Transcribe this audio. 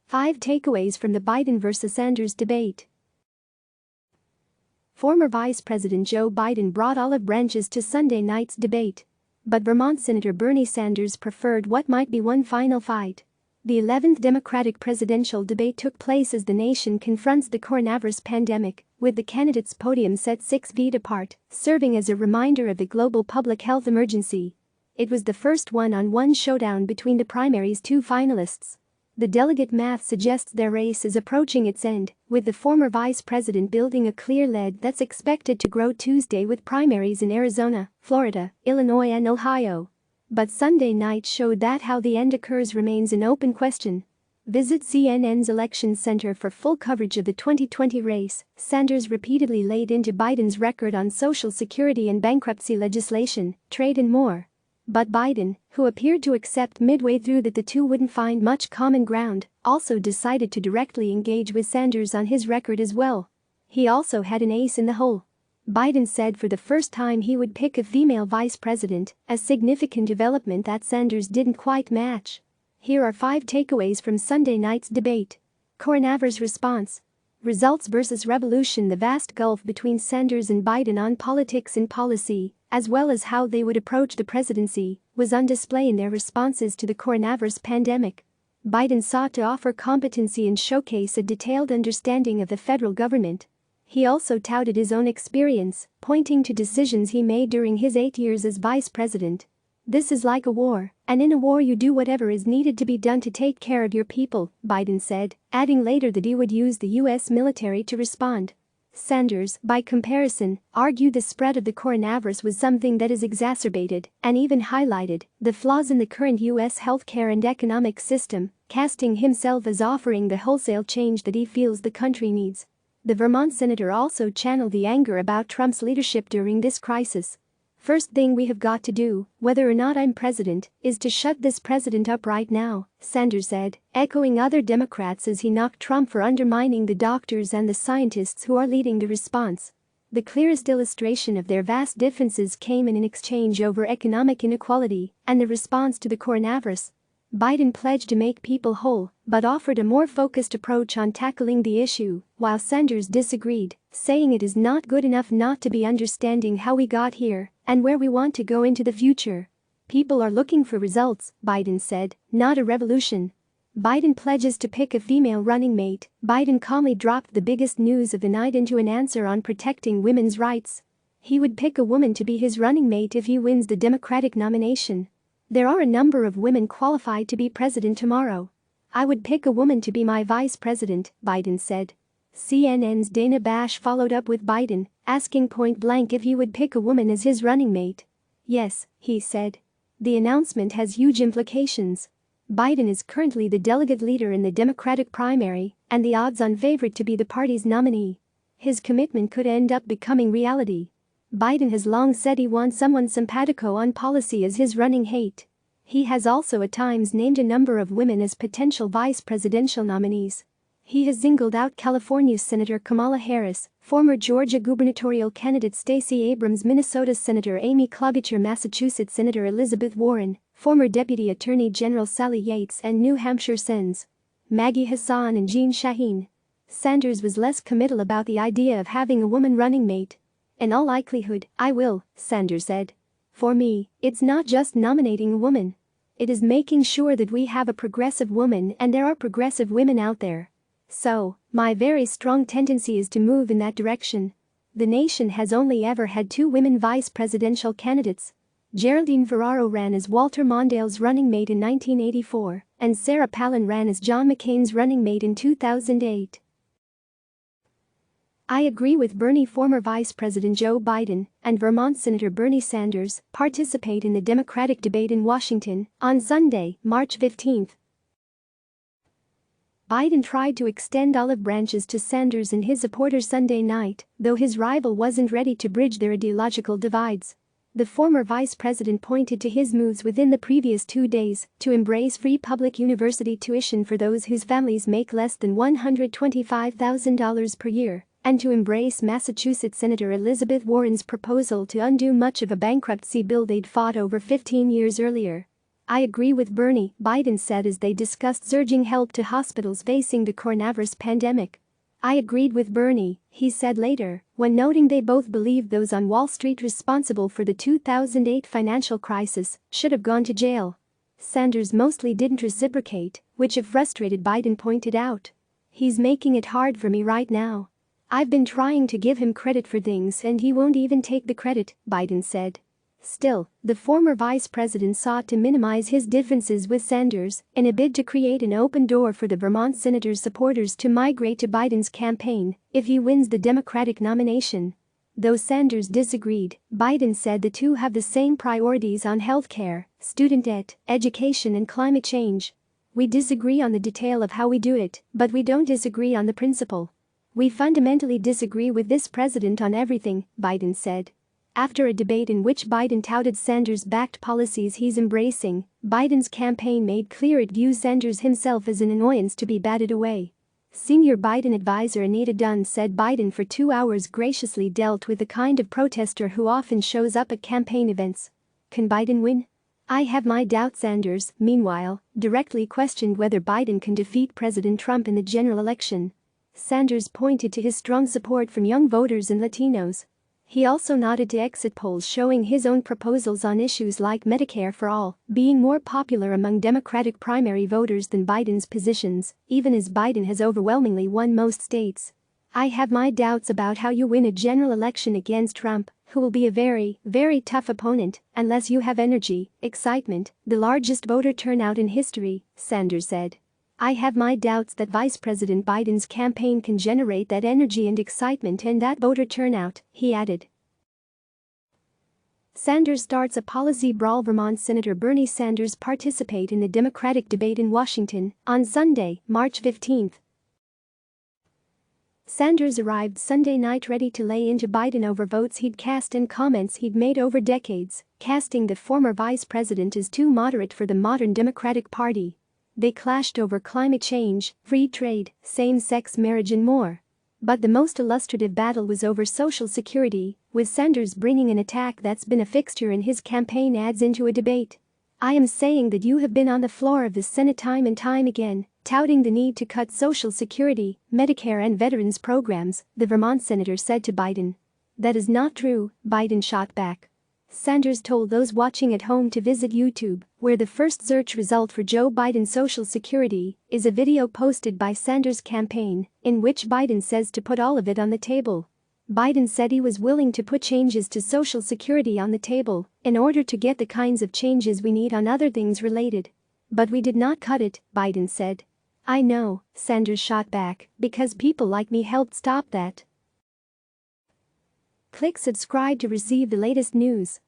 5 takeaways from the Biden vs. Sanders debate. Former Vice President Joe Biden brought olive branches to Sunday night's debate. But Vermont Senator Bernie Sanders preferred what might be one final fight. The 11th Democratic presidential debate took place as the nation confronts the coronavirus pandemic, with the candidates' podium set 6 feet apart, serving as a reminder of the global public health emergency. It was the first one-on-one showdown between the primaries' 2 finalists. The delegate math suggests their race is approaching its end, with the former vice president building a clear lead that's expected to grow Tuesday with primaries in Arizona, Florida, Illinois and Ohio. But Sunday night showed that how the end occurs remains an open question. Visit CNN's Election Center for full coverage of the 2020 race. Sanders repeatedly laid into Biden's record on Social Security and bankruptcy legislation, trade and more. But Biden, who appeared to accept midway through that the two wouldn't find much common ground, also decided to directly engage with Sanders on his record as well. He also had an ace in the hole. Biden said for the first time he would pick a female vice president, a significant development that Sanders didn't quite match. Here are 5 takeaways from Sunday night's debate. Coronavirus response. Results versus revolution. The vast gulf between Sanders and Biden on politics and policy, as well as how they would approach the presidency, was on display in their responses to the coronavirus pandemic. Biden sought to offer competency and showcase a detailed understanding of the federal government. He also touted his own experience, pointing to decisions he made during his 8 years as vice president. "This is like a war, and in a war you do whatever is needed to be done to take care of your people," Biden said, adding later that he would use the U.S. military to respond. Sanders, by comparison, argued the spread of the coronavirus was something that is exacerbated and even highlighted the flaws in the current U.S. healthcare and economic system, casting himself as offering the wholesale change that he feels the country needs. The Vermont senator also channeled the anger about Trump's leadership during this crisis. "First thing we have got to do, whether or not I'm president, is to shut this president up right now," Sanders said, echoing other Democrats as he knocked Trump for undermining the doctors and the scientists who are leading the response. The clearest illustration of their vast differences came in an exchange over economic inequality and the response to the coronavirus. Biden pledged to make people whole, but offered a more focused approach on tackling the issue, while Sanders disagreed, saying it is not good enough not to be understanding how we got here and where we want to go into the future. "People are looking for results," Biden said, "not a revolution." Biden pledges to pick a female running mate. Biden calmly dropped the biggest news of the night into an answer on protecting women's rights. He would pick a woman to be his running mate if he wins the Democratic nomination. "There are a number of women qualified to be president tomorrow. I would pick a woman to be my vice president," Biden said. CNN's Dana Bash followed up with Biden, asking point blank if he would pick a woman as his running mate. "Yes," he said. "The announcement has huge implications." Biden is currently the delegate leader in the Democratic primary and the odds-on favorite to be the party's nominee. His commitment could end up becoming reality. Biden has long said he wants someone simpatico on policy as his running mate. He has also at times named a number of women as potential vice presidential nominees. He has singled out California Senator Kamala Harris, former Georgia gubernatorial candidate Stacey Abrams, Minnesota Senator Amy Klobuchar, Massachusetts Senator Elizabeth Warren, former Deputy Attorney General Sally Yates and New Hampshire Sens. Maggie Hassan and Jean Shaheen. Sanders was less committal about the idea of having a woman running mate. "In all likelihood, I will," Sanders said. "For me, it's not just nominating a woman. It is making sure that we have a progressive woman, and there are progressive women out there. So, my very strong tendency is to move in that direction." The nation has only ever had 2 women vice presidential candidates. Geraldine Ferraro ran as Walter Mondale's running mate in 1984, and Sarah Palin ran as John McCain's running mate in 2008. I agree with Bernie. Former Vice President Joe Biden and Vermont Senator Bernie Sanders participate in the Democratic debate in Washington on Sunday, March 15. Biden tried to extend olive branches to Sanders and his supporters Sunday night, though his rival wasn't ready to bridge their ideological divides. The former vice president pointed to his moves within the previous 2 days to embrace free public university tuition for those whose families make less than $125,000 per year, and to embrace Massachusetts Senator Elizabeth Warren's proposal to undo much of a bankruptcy bill they'd fought over 15 years earlier. "I agree with Bernie," Biden said as they discussed surging help to hospitals facing the coronavirus pandemic. "I agreed with Bernie," he said later, when noting they both believed those on Wall Street responsible for the 2008 financial crisis should have gone to jail. Sanders mostly didn't reciprocate, which frustrated Biden pointed out. "He's making it hard for me right now. I've been trying to give him credit for things and he won't even take the credit," Biden said. Still, the former vice president sought to minimize his differences with Sanders in a bid to create an open door for the Vermont senator's supporters to migrate to Biden's campaign if he wins the Democratic nomination. Though Sanders disagreed, Biden said the two have the same priorities on health care, student debt, education and climate change. "We disagree on the detail of how we do it, but we don't disagree on the principle. We fundamentally disagree with this president on everything," Biden said. After a debate in which Biden touted Sanders-backed policies he's embracing, Biden's campaign made clear it views Sanders himself as an annoyance to be batted away. Senior Biden advisor Anita Dunn said Biden for 2 hours graciously dealt with the kind of protester who often shows up at campaign events. Can Biden win? "I have my doubts." Sanders, meanwhile, directly questioned whether Biden can defeat President Trump in the general election. Sanders pointed to his strong support from young voters and Latinos. He also nodded to exit polls showing his own proposals on issues like Medicare for all being more popular among Democratic primary voters than Biden's positions, even as Biden has overwhelmingly won most states. "I have my doubts about how you win a general election against Trump, who will be a very, very tough opponent unless you have energy, excitement, the largest voter turnout in history," Sanders said. "I have my doubts that Vice President Biden's campaign can generate that energy and excitement and that voter turnout," he added. Sanders starts a policy brawl. Vermont Senator Bernie Sanders participate in the Democratic debate in Washington on Sunday, March 15. Sanders arrived Sunday night ready to lay into Biden over votes he'd cast and comments he'd made over decades, casting the former vice president as too moderate for the modern Democratic Party. They clashed over climate change, free trade, same-sex marriage and more. But the most illustrative battle was over Social Security, with Sanders bringing an attack that's been a fixture in his campaign ads into a debate. "I am saying that you have been on the floor of the Senate time and time again, touting the need to cut Social Security, Medicare and veterans programs," the Vermont senator said to Biden. "That is not true," Biden shot back. Sanders told those watching at home to visit YouTube, where the first search result for Joe Biden's Social Security is a video posted by Sanders' campaign, in which Biden says to put all of it on the table. Biden said he was willing to put changes to Social Security on the table in order to get the kinds of changes we need on other things related. "But we did not cut it," Biden said. "I know," Sanders shot back, "because people like me helped stop that." Click subscribe to receive the latest news.